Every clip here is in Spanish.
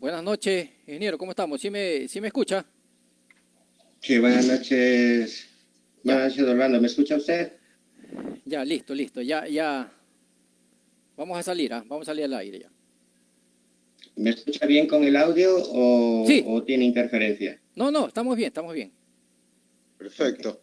Buenas noches, ingeniero, ¿cómo estamos? ¿Sí me escucha? Sí, buenas noches. Ya, Buenas noches, Orlando. ¿Me escucha usted? ya, listo, ya. Vamos a salir, ¿ah? Vamos a salir al aire ya. ¿Me escucha bien con el audio Sí, o tiene interferencia? no, estamos bien, estamos bien. Ok. Perfecto.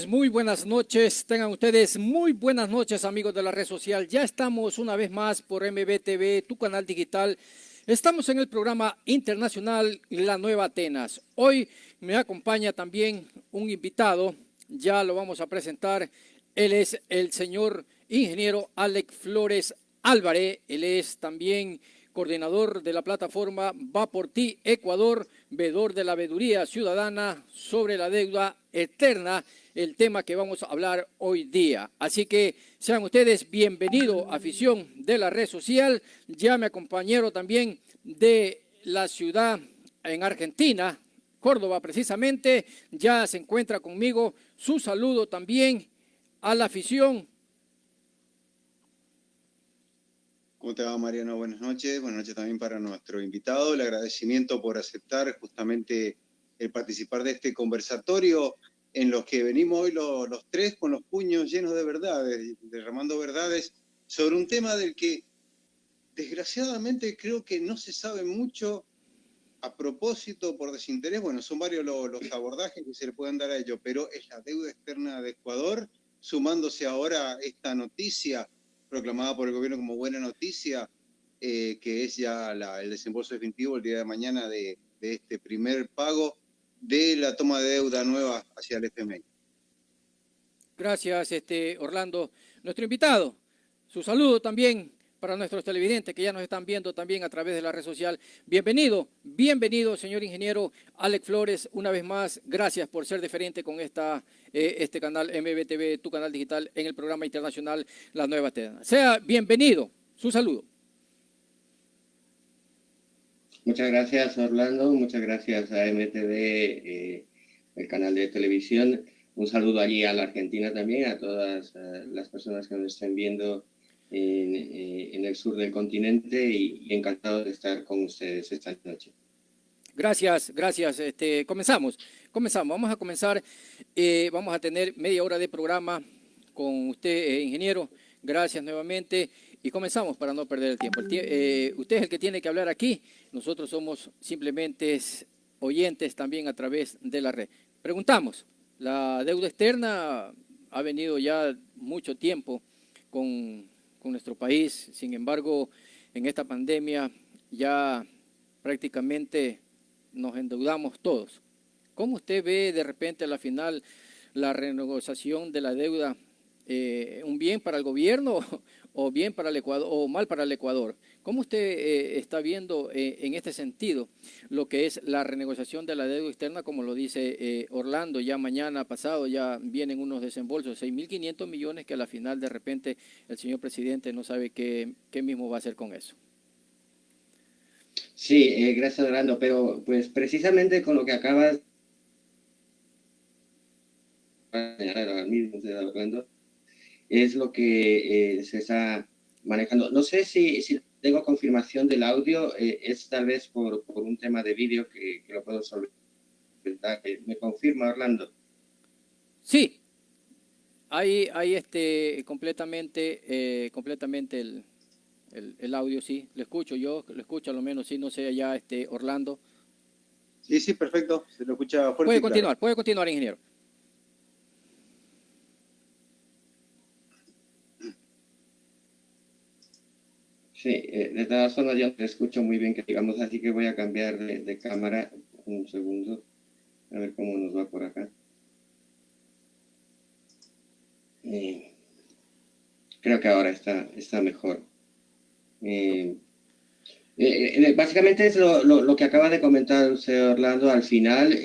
Muy buenas noches, tengan ustedes muy buenas noches amigos de la red social. Ya estamos una vez más por MBTV, tu canal digital. Estamos en el programa internacional La Nueva Atenas. Hoy me acompaña también un invitado, ya lo vamos a presentar. Él es el señor ingeniero Alex Flores Álvarez. Él es también coordinador de la plataforma Va por Ti Ecuador, veedor de la veeduría ciudadana sobre la deuda eterna, el tema que vamos a hablar hoy día. Así que sean ustedes bienvenidos, afición de la red social. Ya me acompañaron también de la ciudad en Argentina, Córdoba precisamente, ya se encuentra conmigo. Su saludo también a la afición. ¿Cómo te va, Mariano? Buenas noches. Buenas noches también para nuestro invitado. El agradecimiento por aceptar justamente el participar de este conversatorio en los que venimos hoy los tres con los puños llenos de verdades, derramando verdades sobre un tema del que desgraciadamente creo que no se sabe mucho a propósito, por desinterés. Bueno, son varios los abordajes que se le pueden dar a ello, pero es la deuda externa de Ecuador, sumándose ahora esta noticia proclamada por el gobierno como buena noticia, que es ya el desembolso definitivo el día de mañana de este primer pago de la toma de deuda nueva hacia el FMI. Gracias, Orlando. Nuestro invitado, su saludo también para nuestros televidentes que ya nos están viendo también a través de la red social. Bienvenido, señor ingeniero Alex Flores. Una vez más, gracias por ser deferente con este canal MBTV, tu canal digital, en el programa internacional La Nueva Atenas. Sea bienvenido, su saludo. Muchas gracias, Orlando. Muchas gracias a MTV, el canal de televisión. Un saludo allí a la Argentina también, a todas las personas que nos estén viendo en el sur del continente y encantado de estar con ustedes esta noche. Gracias. Comenzamos. Vamos a comenzar. Vamos a tener media hora de programa con usted, ingeniero. Gracias nuevamente. Y comenzamos para no perder el tiempo. Usted es el que tiene que hablar aquí. Nosotros somos simplemente oyentes también a través de la red. Preguntamos, la deuda externa ha venido ya mucho tiempo con nuestro país. Sin embargo, en esta pandemia ya prácticamente nos endeudamos todos. ¿Cómo usted ve de repente a la final la renegociación de la deuda, un bien para el gobierno o bien para el Ecuador o mal para el Ecuador? ¿Cómo usted está viendo en este sentido lo que es la renegociación de la deuda externa, como lo dice Orlando? Ya mañana pasado ya vienen unos desembolsos, 6.500 millones, que a la final de repente el señor presidente no sabe qué mismo va a hacer con eso. Sí, gracias, Orlando. Pero pues precisamente con lo que acabas de señalar ahora mismo, Orlando, es lo que se está manejando. No sé si tengo confirmación del audio, es tal vez por un tema de vídeo que lo puedo solventar. ¿Me confirma, Orlando? Sí, hay completamente El audio, sí, lo escucho yo, lo escucho a lo menos, sí, no sé allá, Orlando. Sí, sí, perfecto, se lo escucha fuerte y claro. Puede continuar, ingeniero. Sí, de todas formas yo te escucho muy bien, que digamos, así que voy a cambiar de cámara un segundo, a ver cómo nos va por acá. Creo que ahora está mejor. Básicamente es lo que acaba de comentar usted, Orlando. Al final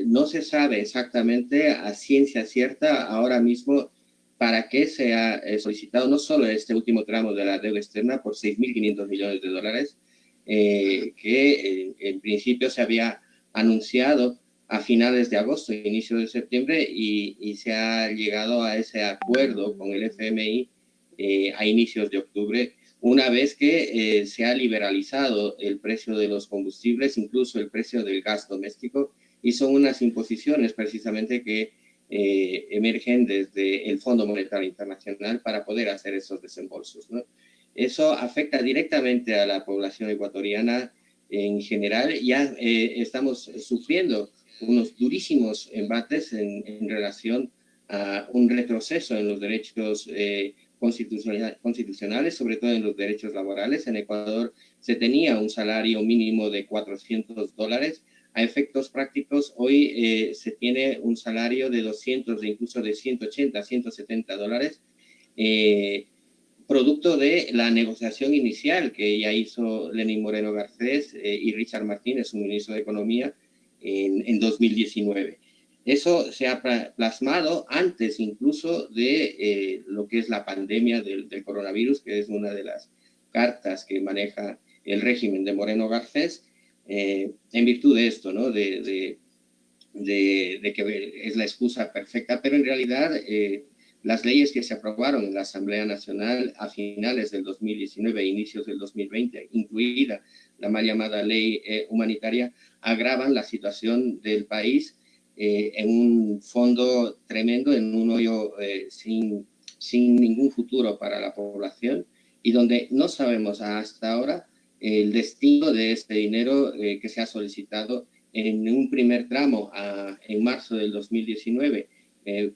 no se sabe exactamente a ciencia cierta ahora mismo para qué se ha solicitado no solo este último tramo de la deuda externa por 6.500 millones de dólares, que en principio se había anunciado a finales de agosto, inicio de septiembre, y se ha llegado a ese acuerdo con el FMI a inicios de octubre, una vez que se ha liberalizado el precio de los combustibles, incluso el precio del gas doméstico, y son unas imposiciones precisamente que emergen desde el Fondo Monetario Internacional para poder hacer esos desembolsos, ¿no? Eso afecta directamente a la población ecuatoriana en general. Ya estamos sufriendo unos durísimos embates en relación a un retroceso en los derechos constitucionales, sobre todo en los derechos laborales. En Ecuador se tenía un salario mínimo de $400. A efectos prácticos, hoy se tiene un salario de 200, incluso de 180, $170, producto de la negociación inicial que ya hizo Lenín Moreno Garcés y Richard Martínez, su ministro de Economía, en 2019. Eso se ha plasmado antes incluso de lo que es la pandemia del coronavirus, que es una de las cartas que maneja el régimen de Moreno Garcés, en virtud de esto, ¿no? De que es la excusa perfecta, pero en realidad las leyes que se aprobaron en la Asamblea Nacional a finales del 2019 e inicios del 2020, incluida la mal llamada ley humanitaria, agravan la situación del país en un fondo tremendo, en un hoyo sin ningún futuro para la población, y donde no sabemos hasta ahora el destino de este dinero que se ha solicitado en un primer tramo en marzo del 2019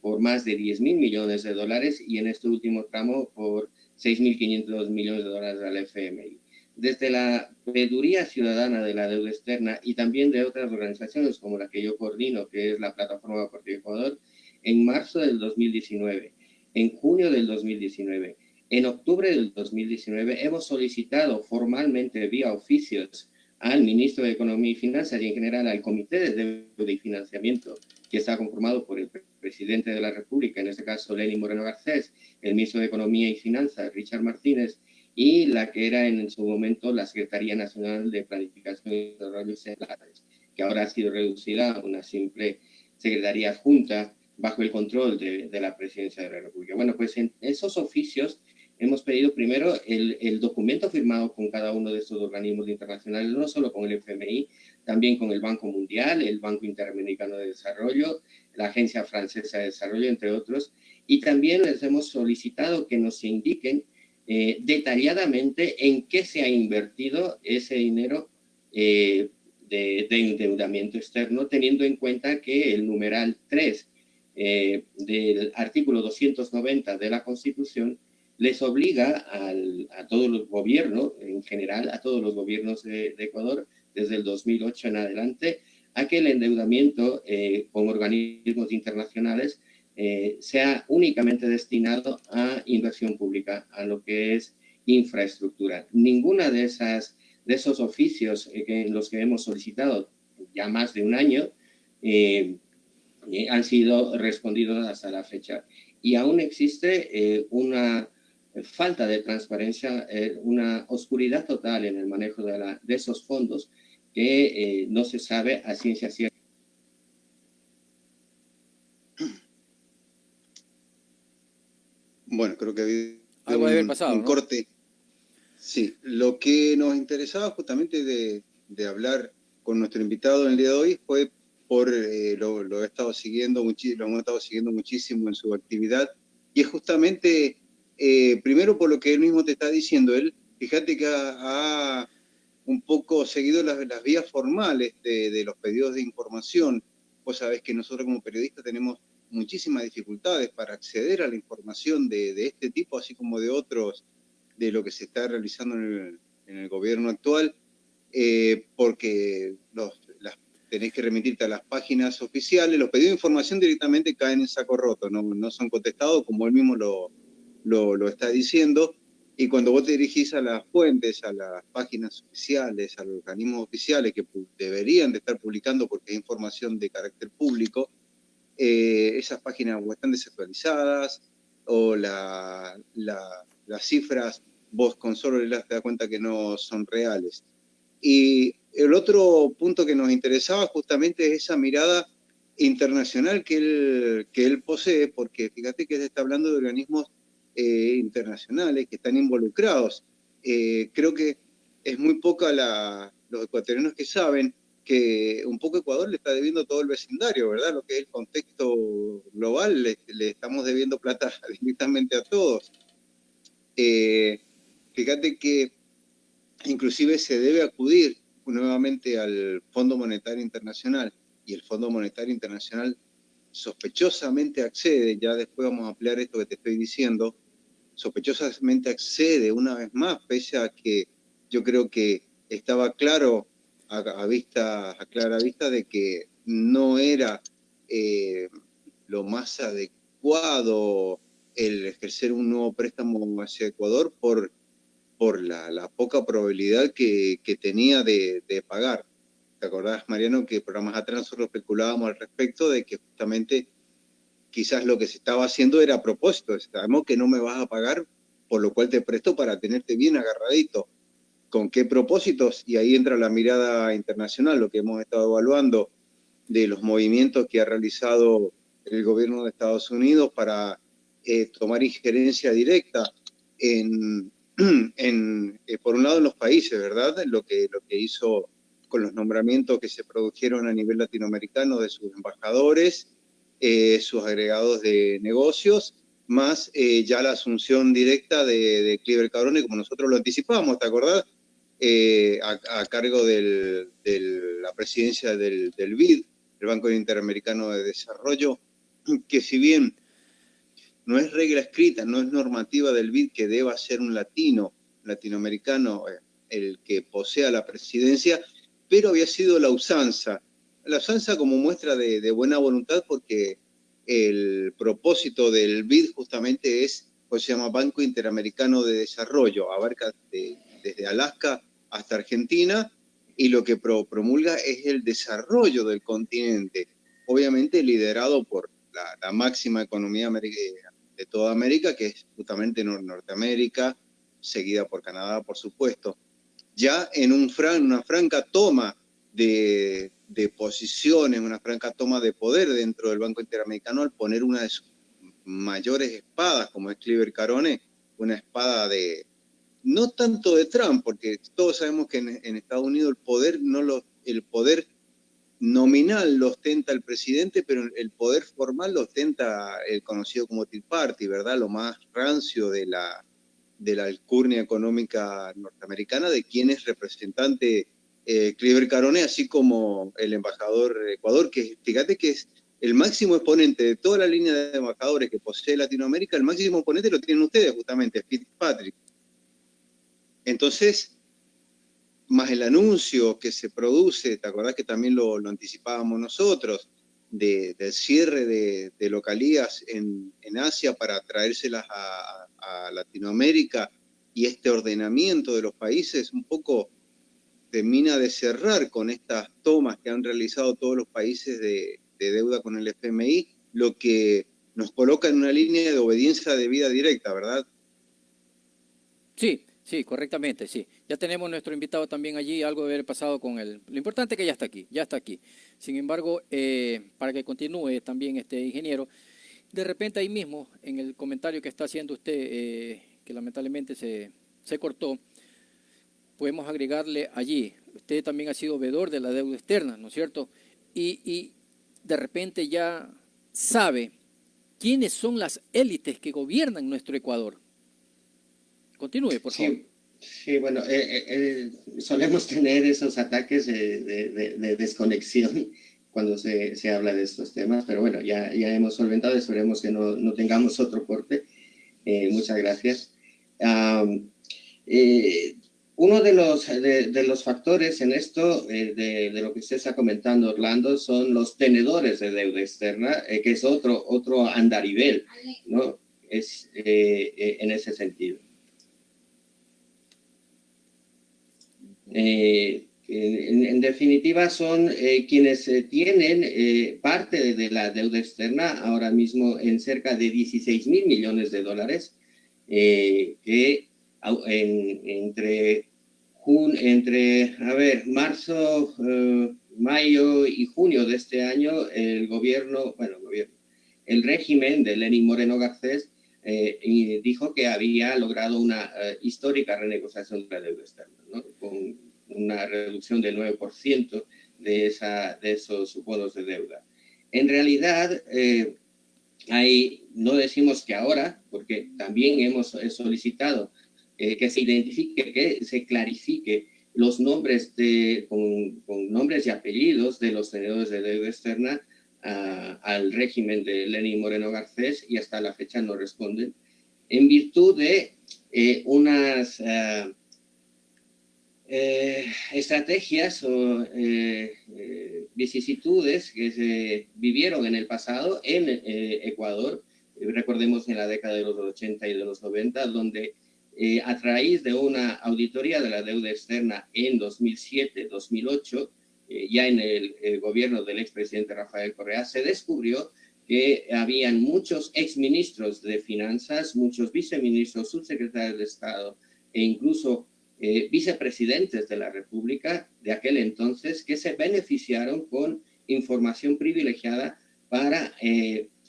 por más de 10.000 millones de dólares, y en este último tramo por 6.500 millones de dólares al FMI. Desde la veeduría ciudadana de la deuda externa y también de otras organizaciones como la que yo coordino, que es la Plataforma por Ecuador, en marzo del 2019, en junio del 2019, en octubre del 2019, hemos solicitado formalmente vía oficios al ministro de Economía y Finanzas y en general al Comité de Deuda y Financiamiento, que está conformado por el presidente de la República, en este caso Lenín Moreno Garcés, el ministro de Economía y Finanzas, Richard Martínez, y la que era en su momento la Secretaría Nacional de Planificación y Desarrollo, que ahora ha sido reducida a una simple secretaría adjunta bajo el control de la Presidencia de la República. Bueno, pues en esos oficios hemos pedido primero el documento firmado con cada uno de estos organismos internacionales, no solo con el FMI, también con el Banco Mundial, el Banco Interamericano de Desarrollo, la Agencia Francesa de Desarrollo, entre otros, y también les hemos solicitado que nos indiquen detalladamente en qué se ha invertido ese dinero de endeudamiento externo, teniendo en cuenta que el numeral 3 del artículo 290 de la Constitución les obliga a todos los gobiernos, en general, a todos los gobiernos de Ecuador, desde el 2008 en adelante, a que el endeudamiento con organismos internacionales sea únicamente destinado a inversión pública, a lo que es infraestructura. Ninguna de esos oficios en los que hemos solicitado ya más de un año han sido respondidos hasta la fecha. Y aún existe una falta de transparencia, una oscuridad total en el manejo de esos fondos que no se sabe a ciencia cierta. Bueno, creo que ha habido un corte. Sí, lo que nos interesaba justamente de hablar con nuestro invitado en el día de hoy fue por lo he estado siguiendo, lo hemos estado siguiendo muchísimo en su actividad, y es justamente primero por lo que él mismo te está diciendo. Él, fíjate que ha un poco seguido las vías formales de los pedidos de información. Vos sabés que nosotros como periodistas tenemos muchísimas dificultades para acceder a la información de este tipo, así como de otros, de lo que se está realizando en el gobierno actual, porque tenés que remitirte a las páginas oficiales. Los pedidos de información directamente caen en saco roto, no son contestados, como él mismo lo está diciendo. Y cuando vos te dirigís a las fuentes, a las páginas oficiales, a los organismos oficiales que deberían de estar publicando porque es información de carácter público, esas páginas o están desactualizadas o las cifras vos con solo leerlas te das cuenta que no son reales. Y el otro punto que nos interesaba justamente es esa mirada internacional que él posee, porque fíjate que él está hablando de organismos internacionales que están involucrados. Creo que es muy poca los ecuatorianos que saben que un poco Ecuador le está debiendo todo el vecindario, ¿verdad? Lo que es el contexto global, le estamos debiendo plata directamente a todos. Fíjate que inclusive se debe acudir nuevamente al Fondo Monetario Internacional, y el Fondo Monetario Internacional sospechosamente accede, ya después vamos a ampliar esto que te estoy diciendo, sospechosamente accede una vez más, pese a que yo creo que estaba claro a clara vista de que no era lo más adecuado el ejercer un nuevo préstamo hacia Ecuador por la poca probabilidad que tenía de pagar. ¿Te acordás, Mariano, que programas atrás nosotros especulábamos al respecto de que justamente quizás lo que se estaba haciendo era a propósito? Sabemos que no me vas a pagar, por lo cual te presto para tenerte bien agarradito. ¿Con qué propósitos? Y ahí entra la mirada internacional, lo que hemos estado evaluando de los movimientos que ha realizado el gobierno de Estados Unidos para tomar injerencia directa por un lado en los países, ¿verdad? Lo que hizo con los nombramientos que se produjeron a nivel latinoamericano de sus embajadores, sus agregados de negocios, más ya la asunción directa de Cliver Carones, como nosotros lo anticipábamos, ¿te acordás? A cargo de la presidencia del BID, el Banco Interamericano de Desarrollo, que si bien no es regla escrita, no es normativa del BID que deba ser un latinoamericano, el que posea la presidencia, pero había sido la usanza como muestra de buena voluntad, porque el propósito del BID justamente pues se llama Banco Interamericano de Desarrollo, abarca desde Alaska hasta Argentina, y lo que promulga es el desarrollo del continente, obviamente liderado por la máxima economía de toda América, que es justamente Norteamérica, seguida por Canadá, por supuesto. Ya en una franca toma de posiciones, una franca toma de poder dentro del Banco Interamericano, al poner una de sus mayores espadas, como es Cliver Carones, una espada no tanto de Trump, porque todos sabemos que en Estados Unidos el poder nominal lo ostenta el presidente, pero el poder formal lo ostenta el conocido como Tea Party, ¿verdad? Lo más rancio de la alcurnia económica norteamericana, de quien es representante Cliver Carones, así como el embajador de Ecuador, que fíjate que es el máximo exponente de toda la línea de embajadores que posee Latinoamérica. El máximo exponente lo tienen ustedes, justamente, Fitzpatrick. Entonces, más el anuncio que se produce, ¿te acordás que también lo anticipábamos nosotros, del cierre de localías en Asia para traérselas a Latinoamérica, y este ordenamiento de los países un poco termina de cerrar con estas tomas que han realizado todos los países de deuda con el FMI, lo que nos coloca en una línea de obediencia debida directa, ¿verdad? Sí, sí, correctamente, sí. Ya tenemos nuestro invitado también allí, algo de haber pasado con él. Lo importante es que ya está aquí, ya está aquí. Sin embargo, para que continúe también este ingeniero, de repente ahí mismo, en el comentario que está haciendo usted, que lamentablemente se cortó, podemos agregarle allí, usted también ha sido veedor de la deuda externa, ¿no es cierto? Y de repente ya sabe quiénes son las élites que gobiernan nuestro Ecuador. Continúe, por favor. Sí, bueno, solemos tener esos ataques de desconexión cuando se habla de estos temas, pero bueno, ya hemos solventado, esperemos que no tengamos otro corte. Muchas gracias. Uno de los factores en esto, de lo que usted está comentando, Orlando, son los tenedores de deuda externa, que es otro andarivel, ¿no? Es en ese sentido. En definitiva, son quienes tienen parte de la deuda externa ahora mismo en cerca de 16.000 millones de dólares, que entre marzo, mayo y junio de este año, el régimen de Lenín Moreno Garcés dijo que había logrado una histórica renegociación de la deuda externa, ¿no? Con una reducción del 9% de esos bonos de deuda. En realidad, no decimos que ahora, porque también hemos solicitado que se identifique, que se clarifique los nombres con nombres y apellidos de los tenedores de deuda externa al régimen de Lenín Moreno Garcés, y hasta la fecha no responden, en virtud de unas estrategias o vicisitudes que se vivieron en el pasado en Ecuador. Recordemos en la década de los 80 y de los 90, donde a raíz de una auditoría de la deuda externa en 2007-2008, ya en el gobierno del expresidente Rafael Correa, se descubrió que habían muchos exministros de finanzas, muchos viceministros, subsecretarios de Estado e incluso vicepresidentes de la República de aquel entonces, que se beneficiaron con información privilegiada para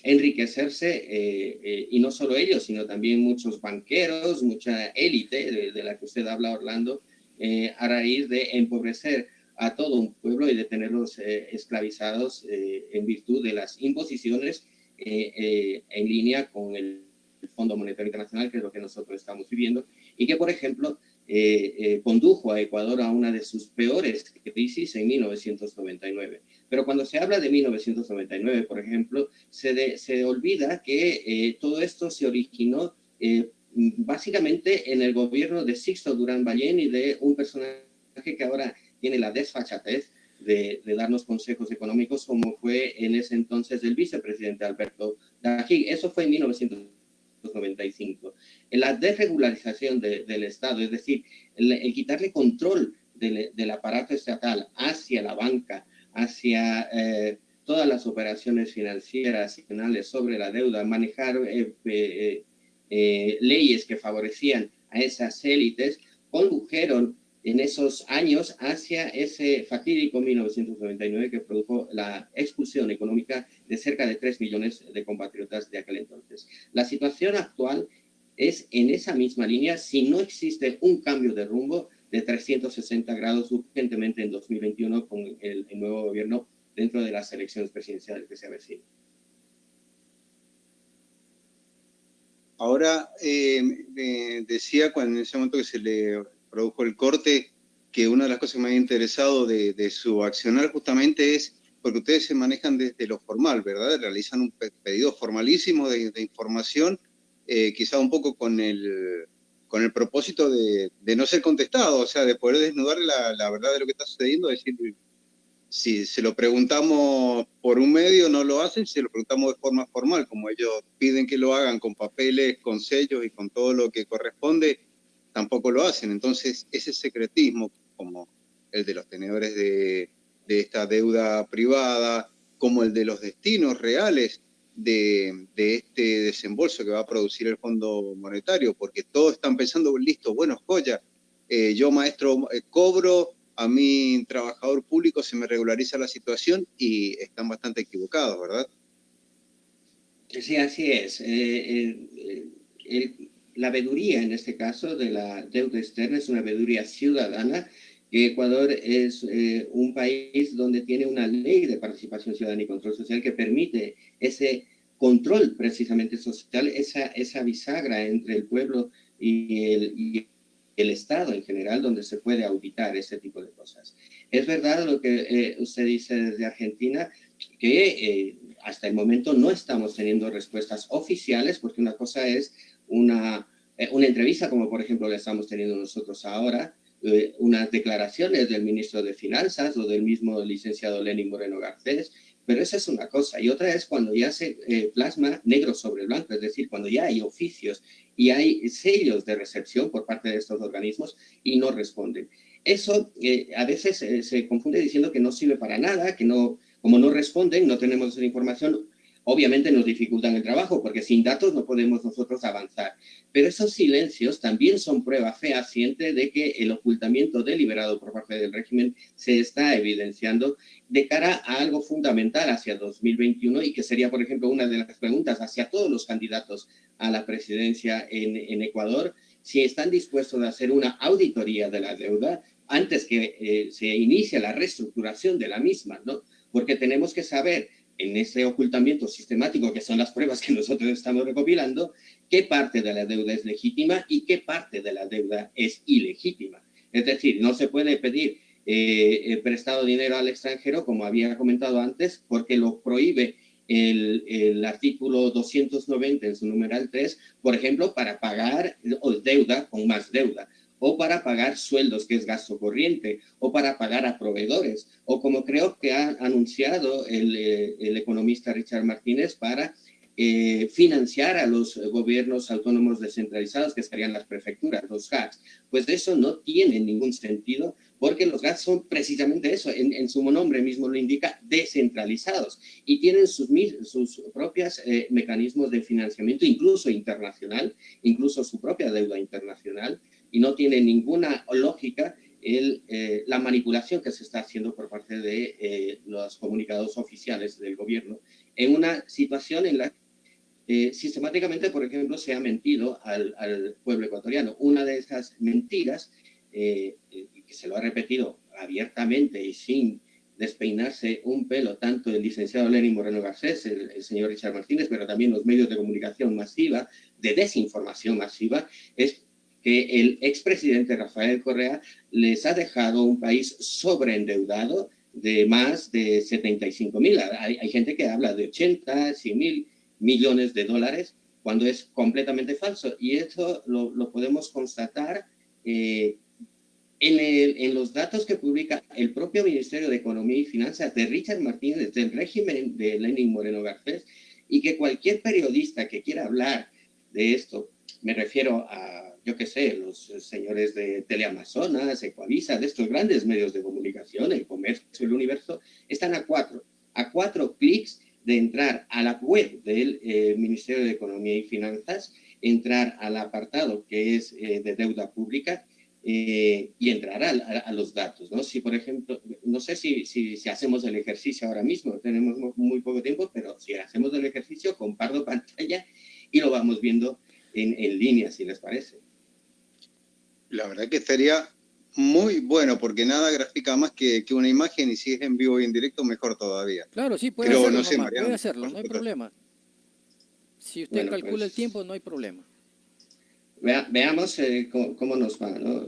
enriquecerse, y no solo ellos, sino también muchos banqueros, mucha élite de la que usted habla, Orlando, a raíz de empobrecer a todo un pueblo y de tenerlos esclavizados en virtud de las imposiciones en línea con el Fondo Monetario Internacional, que es lo que nosotros estamos viviendo, y que, por ejemplo, condujo a Ecuador a una de sus peores crisis en 1999. Pero cuando se habla de 1999, por ejemplo, se olvida que todo esto se originó básicamente en el gobierno de Sixto Durán Ballén y de un personaje que ahora tiene la desfachatez de darnos consejos económicos, como fue en ese entonces el vicepresidente Alberto Dají. Eso fue en 1995. En la desregularización del Estado, es decir, el quitarle control del aparato estatal hacia la banca, hacia todas las operaciones financieras y penales sobre la deuda, manejar leyes que favorecían a esas élites, condujeron en esos años hacia ese fatídico 1999 que produjo la expulsión económica de cerca de 3 millones de compatriotas de aquel entonces. La situación actual es en esa misma línea, si no existe un cambio de rumbo de 360 grados urgentemente en 2021 con el nuevo gobierno dentro de las elecciones presidenciales que se avecinan. Ahora, decía cuando en ese momento que se le produjo el corte, que una de las cosas que me ha interesado de su accionar justamente es, porque ustedes se manejan desde lo formal, ¿verdad? Realizan un pedido formalísimo de información, quizá un poco con el propósito de no ser contestado, o sea, de poder desnudar la verdad de lo que está sucediendo, es decir, si se lo preguntamos por un medio, no lo hacen. Si se lo preguntamos de forma formal, como ellos piden que lo hagan con papeles, con sellos y con todo lo que corresponde, tampoco lo hacen. Entonces, ese secretismo, como el de los tenedores de esta deuda privada, como el de los destinos reales de este desembolso que va a producir el Fondo Monetario, porque todos están pensando, listo, bueno, joya, yo maestro cobro, a mí, trabajador público, se me regulariza la situación, y están bastante equivocados, ¿verdad? Sí, así es. La veeduría, en este caso, de la deuda externa es una veeduría ciudadana. Ecuador es un país donde tiene una ley de participación ciudadana y control social que permite ese control precisamente social, esa bisagra entre el pueblo y el Estado en general, donde se puede auditar ese tipo de cosas. Es verdad lo que usted dice desde Argentina, que hasta el momento no estamos teniendo respuestas oficiales, porque una cosa es una entrevista, como por ejemplo la estamos teniendo nosotros ahora, unas declaraciones del ministro de Finanzas o del mismo licenciado Lenín Moreno Garcés, pero esa es una cosa. Y otra es cuando ya se plasma negro sobre blanco, es decir, cuando ya hay oficios y hay sellos de recepción por parte de estos organismos y no responden. Eso a veces se confunde diciendo que no sirve para nada, que no, como no responden, no tenemos esa información, obviamente nos dificultan el trabajo, porque sin datos no podemos nosotros avanzar. Pero esos silencios también son prueba fehaciente de que el ocultamiento deliberado por parte del régimen se está evidenciando de cara a algo fundamental hacia 2021 y que sería, por ejemplo, una de las preguntas hacia todos los candidatos a la presidencia en Ecuador, si están dispuestos a hacer una auditoría de la deuda antes que se inicie la reestructuración de la misma, ¿no? Porque tenemos que saber en ese ocultamiento sistemático, que son las pruebas que nosotros estamos recopilando, qué parte de la deuda es legítima y qué parte de la deuda es ilegítima. Es decir, no se puede pedir prestado dinero al extranjero, como había comentado antes, porque lo prohíbe el artículo 290 en su numeral 3, por ejemplo, para pagar deuda con más deuda, o para pagar sueldos, que es gasto corriente, o para pagar a proveedores, o como creo que ha anunciado el economista Richard Martínez, para financiar a los gobiernos autónomos descentralizados, que serían las prefecturas, los GACs. Pues eso no tiene ningún sentido, porque los GACs son precisamente eso, en su nombre mismo lo indica, descentralizados, y tienen sus propios mecanismos de financiamiento, incluso internacional, incluso su propia deuda internacional, y no tiene ninguna lógica la manipulación que se está haciendo por parte de los comunicados oficiales del gobierno en una situación en la que sistemáticamente, por ejemplo, se ha mentido al pueblo ecuatoriano. Una de esas mentiras, que se lo ha repetido abiertamente y sin despeinarse un pelo, tanto el licenciado Lenín Moreno Garcés, el señor Richard Martínez, pero también los medios de comunicación masiva, de desinformación masiva, es que el expresidente Rafael Correa les ha dejado un país sobreendeudado de más de 75.000. Hay gente que habla de 80, 100.000 millones de dólares, cuando es completamente falso. Y eso lo podemos constatar en los datos que publica el propio Ministerio de Economía y Finanzas de Richard Martínez, del régimen de Lenín Moreno Garcés, y que cualquier periodista que quiera hablar de esto, me refiero a, yo qué sé, los señores de Teleamazonas, Ecuavisa, de estos grandes medios de comunicación, El Comercio, El Universo, están a cuatro clics de entrar a la web del Ministerio de Economía y Finanzas, entrar al apartado que es de deuda pública, y entrar a los datos, ¿no? Si, por ejemplo, no sé si hacemos el ejercicio ahora mismo, tenemos muy poco tiempo, pero si hacemos el ejercicio, comparto pantalla y lo vamos viendo en línea, si les parece. La verdad que estaría muy bueno, porque nada grafica más que una imagen, y si es en vivo y en directo, mejor todavía. Claro, sí, puede Pero hacerlo no sé, nomás, Mariano, puede hacerlo, no hay problema. Si usted calcula el tiempo, no hay problema. Veamos cómo nos va, ¿no?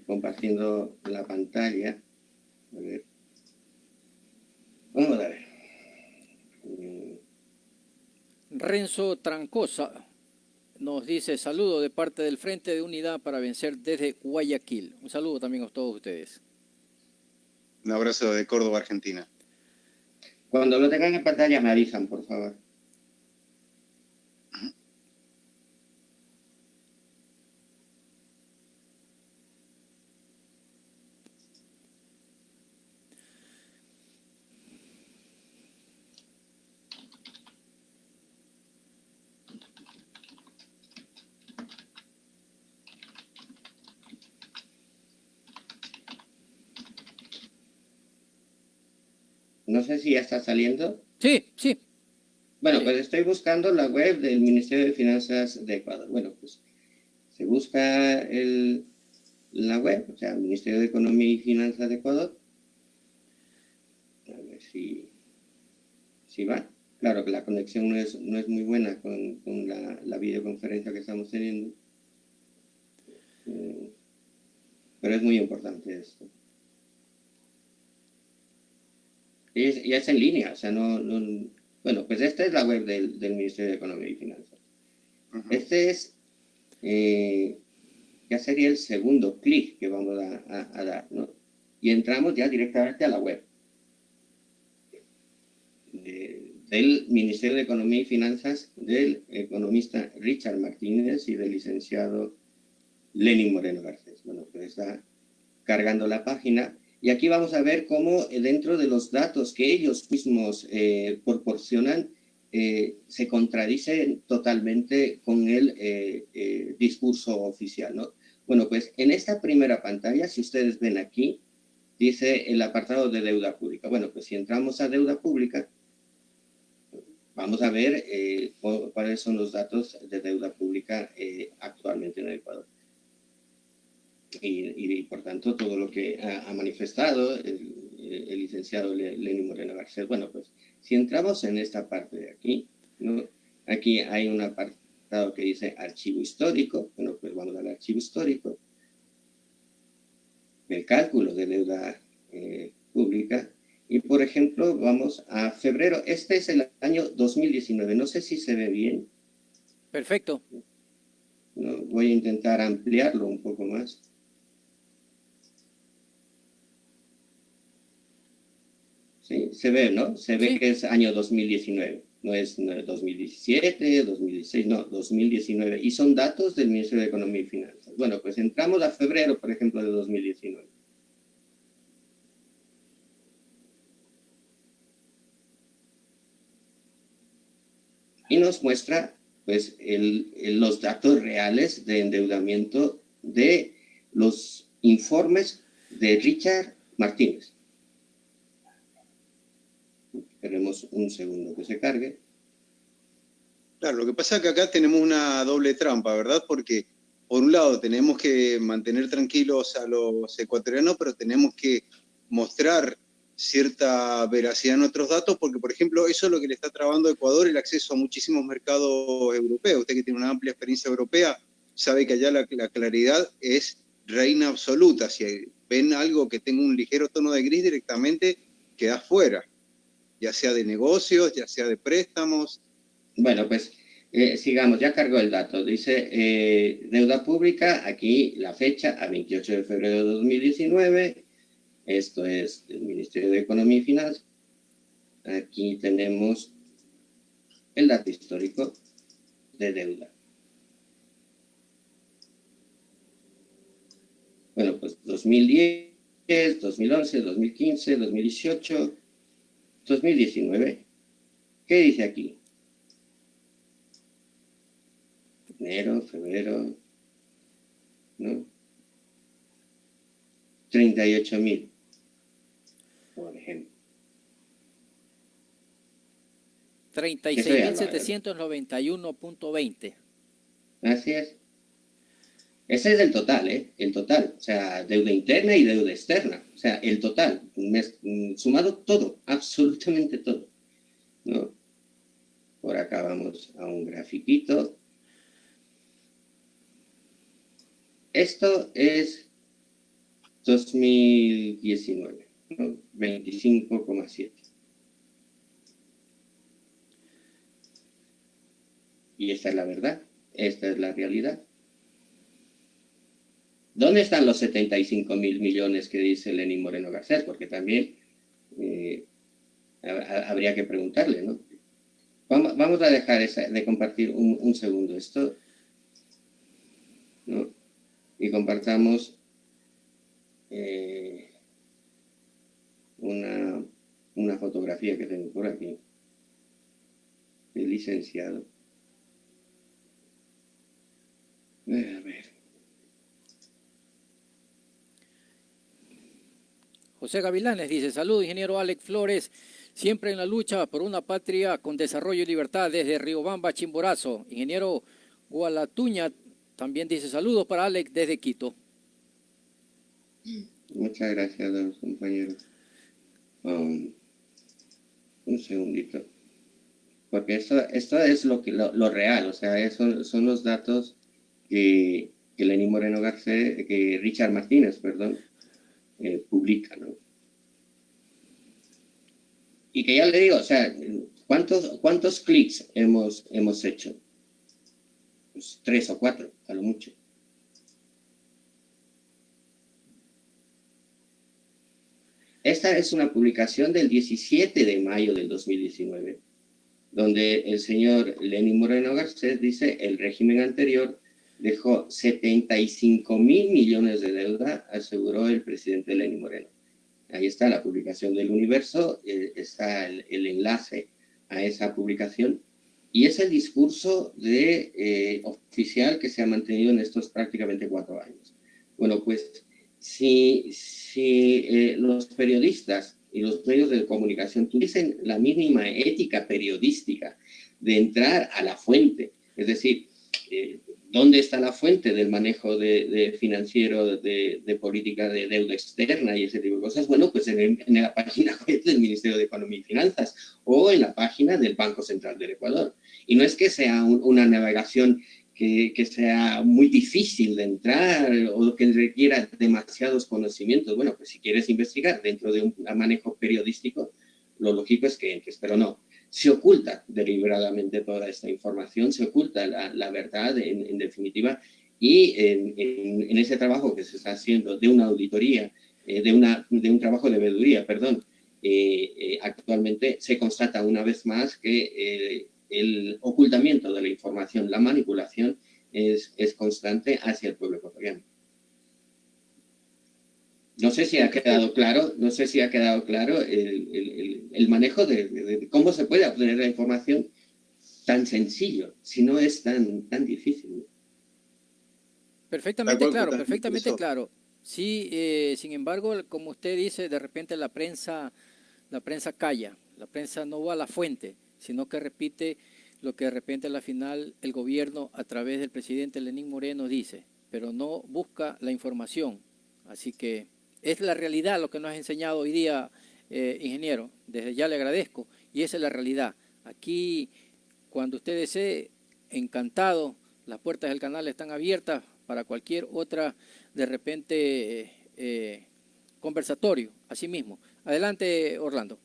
Compartiendo la pantalla. A ver. Vamos a ver. Renzo Trancosa nos dice saludo de parte del Frente de Unidad para Vencer desde Guayaquil. Un saludo también a todos ustedes. Un abrazo de Córdoba, Argentina. Cuando lo tengan en pantalla me avisan, por favor. No sé si ya está saliendo. Sí, sí. Bueno, pues estoy buscando la web del Ministerio de Finanzas de Ecuador. Bueno, pues se busca la web, o sea, Ministerio de Economía y Finanzas de Ecuador. A ver si va. Claro que la conexión no es muy buena con la videoconferencia que estamos teniendo. Pero es muy importante esto. Y es en línea, o sea, bueno, pues esta es la web del Ministerio de Economía y Finanzas. Este es, ya sería el segundo clic que vamos a dar, ¿no? Y entramos ya directamente a la web del Ministerio de Economía y Finanzas, del economista Richard Martínez y del licenciado Lenín Moreno Garcés. Bueno, pues está cargando la página. Y aquí vamos a ver cómo dentro de los datos que ellos mismos proporcionan, se contradicen totalmente con el discurso oficial, ¿no? Bueno, pues en esta primera pantalla, si ustedes ven aquí, dice el apartado de deuda pública. Bueno, pues si entramos a deuda pública, vamos a ver cuáles son los datos de deuda pública actualmente en el Ecuador. Y por tanto, todo lo que ha manifestado el licenciado Lenín Moreno Garcés. Bueno, pues si entramos en esta parte de aquí, ¿no? Aquí hay un apartado que dice archivo histórico. Bueno, pues vamos al archivo histórico. El cálculo de deuda pública. Y, por ejemplo, vamos a febrero. Este es el año 2019. No sé si se ve bien. Perfecto. No, voy a intentar ampliarlo un poco más. Sí, se ve, ¿no? Se ve que es año 2019. No es 2017, 2016, no, 2019. Y son datos del Ministerio de Economía y Finanzas. Bueno, pues entramos a febrero, por ejemplo, de 2019. Y nos muestra, pues, los datos reales de endeudamiento de los informes de Richard Martínez. Esperemos un segundo que se cargue. Claro, lo que pasa es que acá tenemos una doble trampa, ¿verdad? Porque por un lado tenemos que mantener tranquilos a los ecuatorianos, pero tenemos que mostrar cierta veracidad en nuestros datos, porque por ejemplo eso es lo que le está trabando a Ecuador el acceso a muchísimos mercados europeos. Usted que tiene una amplia experiencia europea sabe que allá la claridad es reina absoluta. Si ven algo que tenga un ligero tono de gris, directamente queda fuera, ya sea de negocios, ya sea de préstamos. Bueno, pues sigamos, ya cargó el dato. Dice deuda pública, aquí la fecha, a 28 de febrero de 2019. Esto es del Ministerio de Economía y Finanzas. Aquí tenemos el dato histórico de deuda. Bueno, pues 2010, 2011, 2015, 2018, 2019. ¿Qué dice aquí? Enero, febrero, ¿no? 38.000, por ejemplo. 36.791.20. Así es. Ese es el total, ¿eh? El total. O sea, deuda interna y deuda externa. O sea, el total. Sumado todo, absolutamente todo, ¿no? Por acá vamos a un grafiquito. Esto es 2019, ¿no? 25,7. Y esta es la verdad, esta es la realidad. ¿Dónde están los 75.000 millones que dice Lenín Moreno Garcés? Porque también habría que preguntarle, ¿no? Vamos a dejar de compartir un segundo esto, ¿no? Y compartamos una fotografía que tengo por aquí, el licenciado. A ver. José Gavilanes dice, salud, ingeniero Alex Flores, siempre en la lucha por una patria con desarrollo y libertad desde Riobamba, Chimborazo. Ingeniero Gualatuña también dice, saludos para Alex desde Quito. Muchas gracias a los compañeros. Un segundito. Porque esto es lo real, o sea, son los datos que Lenín Moreno Garcés, que Richard Martínez, perdón, publica, ¿no? Y que ya le digo, o sea, ¿cuántos clics hemos hecho? Pues 3 o 4, a lo mucho. Esta es una publicación del 17 de mayo del 2019, donde el señor Lenín Moreno Garcés dice: el régimen anterior dejó 75.000 millones de deuda, aseguró el presidente Lenín Moreno. Ahí está la publicación del Universo, está el enlace a esa publicación, y es el discurso oficial que se ha mantenido en estos prácticamente 4 años. Bueno, pues si los periodistas y los medios de comunicación tuviesen la mínima ética periodística de entrar a la fuente, es decir, ¿dónde está la fuente del manejo financiero de política de deuda externa y ese tipo de cosas? Bueno, pues en la página web del Ministerio de Economía y Finanzas o en la página del Banco Central del Ecuador. Y no es que sea una navegación que sea muy difícil de entrar o que requiera demasiados conocimientos. Bueno, pues si quieres investigar dentro de un manejo periodístico, lo lógico es que entres, pero no. Se oculta deliberadamente toda esta información, se oculta la verdad en definitiva, y en ese trabajo que se está haciendo de una auditoría, de un trabajo de veeduría, perdón, actualmente se constata una vez más que el ocultamiento de la información, la manipulación es constante hacia el pueblo ecuatoriano. No sé si ha quedado claro, el manejo de cómo se puede obtener la información tan sencillo, si no es tan difícil. Perfectamente claro, perfectamente claro. Sí, sin embargo, como usted dice, de repente la prensa calla, la prensa no va a la fuente, sino que repite lo que de repente a la final el gobierno a través del presidente Lenín Moreno dice, pero no busca la información. Así que es la realidad lo que nos ha enseñado hoy día, ingeniero. Desde ya le agradezco, y esa es la realidad. Aquí, cuando usted desee, encantado, las puertas del canal están abiertas para cualquier otra, de repente, conversatorio, así mismo. Adelante, Orlando.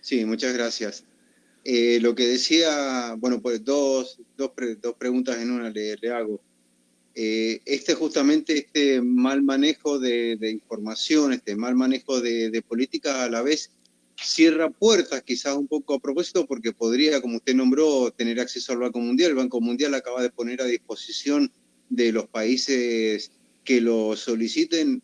Sí, muchas gracias. Lo que decía, bueno, pues dos preguntas en una le hago. Justamente este mal manejo de información, este mal manejo de políticas, a la vez cierra puertas, quizás un poco a propósito, porque podría, como usted nombró, tener acceso al Banco Mundial. El Banco Mundial acaba de poner a disposición de los países que lo soliciten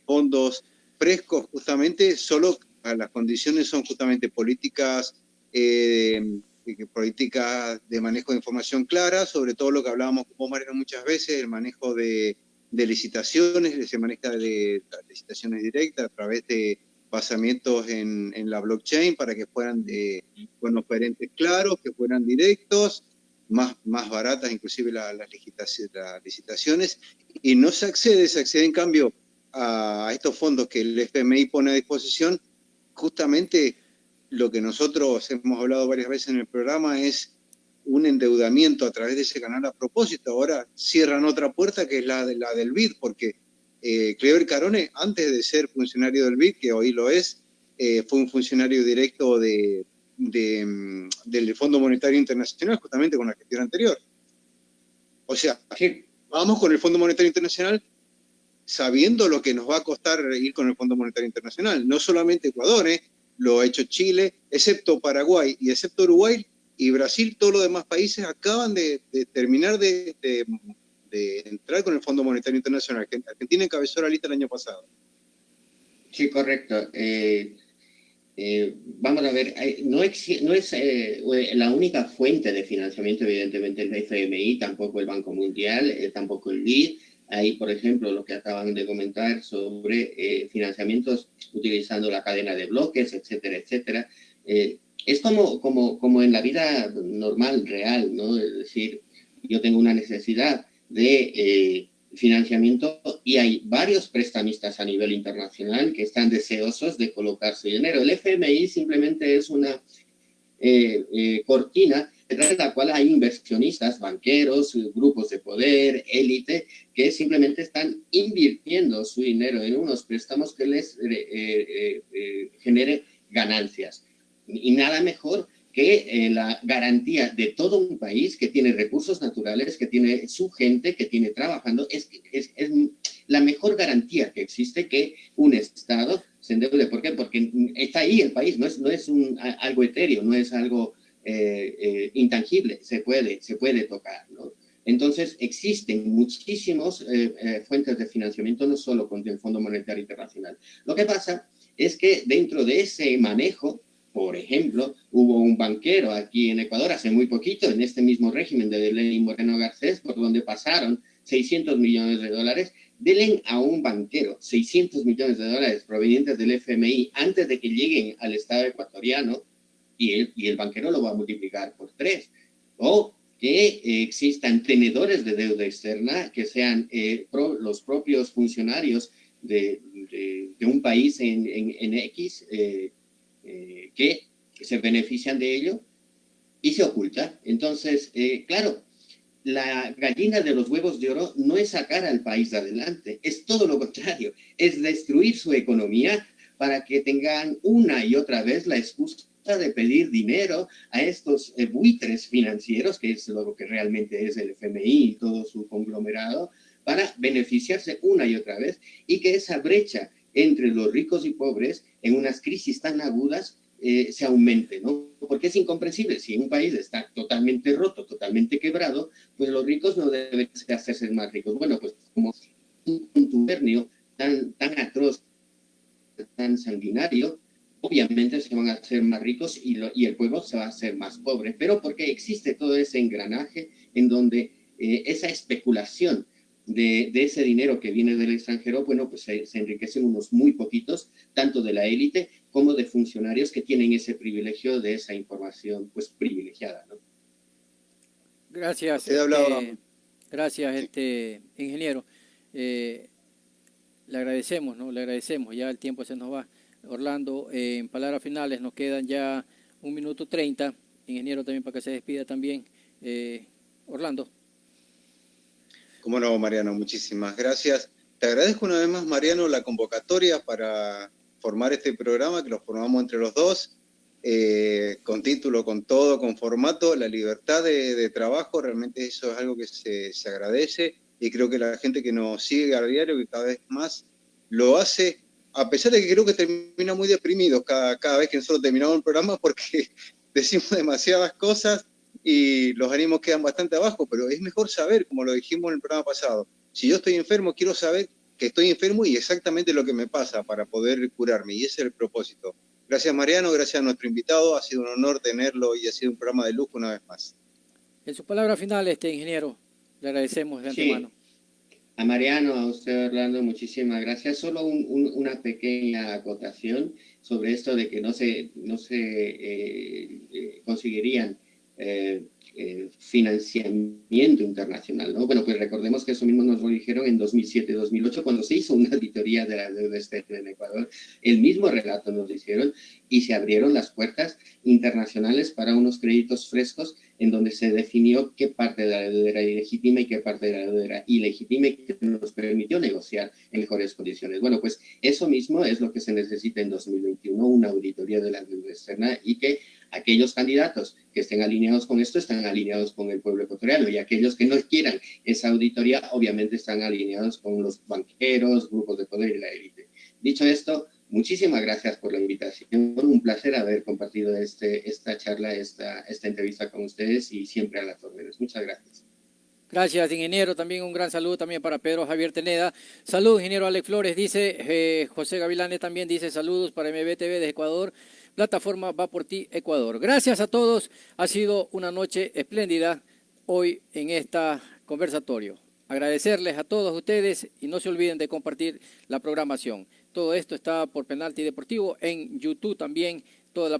fondos frescos, justamente, solo las condiciones son justamente políticas de manejo de información clara, sobre todo lo que hablábamos con vos, Mariano, muchas veces, el manejo de licitaciones, se maneja de licitaciones directas a través de pasamientos en la blockchain para que fueran oferentes claros, que fueran directos, más baratas inclusive las licitaciones, y no se accede en cambio a estos fondos que el FMI pone a disposición. Justamente lo que nosotros hemos hablado varias veces en el programa es un endeudamiento a través de ese canal a propósito. Ahora cierran otra puerta, que es la del BID, porque Cleber Carone, antes de ser funcionario del BID, que hoy lo es, fue un funcionario directo del Fondo Monetario Internacional, justamente con la gestión anterior. O sea, vamos con el Fondo Monetario Internacional sabiendo lo que nos va a costar ir con el Fondo Monetario Internacional. No solamente Ecuador, lo ha hecho Chile, excepto Paraguay y excepto Uruguay y Brasil, todos los demás países acaban de terminar de entrar con el Fondo Monetario Internacional. Argentina encabezó la lista el año pasado. Sí, correcto. Vamos a ver, no es la única fuente de financiamiento, evidentemente, el FMI, tampoco el Banco Mundial, tampoco el BID. Hay, por ejemplo, lo que acaban de comentar sobre financiamientos utilizando la cadena de bloques, etcétera, etcétera. Es como en la vida normal, real, ¿no? Es decir, yo tengo una necesidad de financiamiento y hay varios prestamistas a nivel internacional que están deseosos de colocar su dinero. El FMI simplemente es una cortina detrás de la cual hay inversionistas, banqueros, grupos de poder, élite, que simplemente están invirtiendo su dinero en unos préstamos que les genere ganancias. Y nada mejor que la garantía de todo un país que tiene recursos naturales, que tiene su gente, que tiene trabajando, es la mejor garantía que existe que un Estado se endeude. ¿Por qué? Porque está ahí el país, no es algo etéreo, no es algo intangible, se puede tocar, ¿no? Entonces, existen muchísimas fuentes de financiamiento, no solo con el Fondo Monetario Internacional. Lo que pasa es que dentro de ese manejo, por ejemplo, hubo un banquero aquí en Ecuador hace muy poquito, en este mismo régimen de Lenín Moreno Garcés, por donde pasaron 600 millones de dólares, denle a un banquero 600 millones de dólares provenientes del FMI antes de que lleguen al Estado ecuatoriano, y el banquero lo va a multiplicar por 3. O que existan tenedores de deuda externa, que sean los propios funcionarios de un país en X, que se benefician de ello y se oculta. Entonces, claro, la gallina de los huevos de oro no es sacar al país adelante, es todo lo contrario, es destruir su economía para que tengan una y otra vez la excusa de pedir dinero a estos buitres financieros, que es lo que realmente es el FMI y todo su conglomerado, para beneficiarse una y otra vez, y que esa brecha entre los ricos y pobres en unas crisis tan agudas se aumente, ¿no? Porque es incomprensible. Si un país está totalmente roto, totalmente quebrado, pues los ricos no deben hacerse más ricos. Bueno, pues como un contubernio tan atroz, tan sanguinario, obviamente se van a hacer más ricos y el pueblo se va a hacer más pobre, pero porque existe todo ese engranaje en donde esa especulación de ese dinero que viene del extranjero, bueno, pues se enriquecen unos muy poquitos, tanto de la élite como de funcionarios que tienen ese privilegio de esa información, pues privilegiada, ¿no? Gracias, gracias, ingeniero. Le agradecemos, ¿no? Le agradecemos, ya el tiempo se nos va. Orlando, en palabras finales nos quedan ya 1 minuto 30. Ingeniero, también para que se despida también. Orlando. Cómo no, Mariano, muchísimas gracias. Te agradezco una vez más, Mariano, la convocatoria para formar este programa, que lo formamos entre los dos, con título, con todo, con formato, la libertad de trabajo, realmente eso es algo que se agradece, y creo que la gente que nos sigue a diario, que cada vez más lo hace, a pesar de que creo que termina muy deprimidos cada vez que nosotros terminamos el programa, porque decimos demasiadas cosas y los ánimos quedan bastante abajo, pero es mejor saber, como lo dijimos en el programa pasado, si yo estoy enfermo, quiero saber que estoy enfermo y exactamente lo que me pasa para poder curarme, y ese es el propósito. Gracias, Mariano, gracias a nuestro invitado, ha sido un honor tenerlo y ha sido un programa de lujo una vez más. En su palabra final, ingeniero, le agradecemos de antemano. A Mariano, a usted, Orlando, muchísimas gracias. Solo una pequeña acotación sobre esto de que no se conseguirían financiamiento internacional, ¿no? Bueno, pues recordemos que eso mismo nos lo dijeron en 2007-2008 cuando se hizo una auditoría de la deuda externa en Ecuador. El mismo relato nos hicieron y se abrieron las puertas internacionales para unos créditos frescos en donde se definió qué parte de la deuda era ilegítima y qué parte de la deuda era ilegítima, y que nos permitió negociar en mejores condiciones. Bueno, pues eso mismo es lo que se necesita en 2021, una auditoría de la deuda externa, y que aquellos candidatos que estén alineados con esto están alineados con el pueblo ecuatoriano, y aquellos que no quieran esa auditoría obviamente están alineados con los banqueros, grupos de poder y la élite. Dicho esto, muchísimas gracias por la invitación. Un placer haber compartido esta charla, esta entrevista con ustedes, y siempre a las órdenes. Muchas gracias. Gracias, ingeniero. También un gran saludo también para Pedro Javier Teneda. Saludos, ingeniero Alex Flores, dice. José Gavilanes también dice saludos para MBTV de Ecuador. Plataforma Va por Ti, Ecuador. Gracias a todos. Ha sido una noche espléndida hoy en esta conversatorio. Agradecerles a todos ustedes y no se olviden de compartir la programación. Todo esto está por Penalti Deportivo en YouTube también. Toda la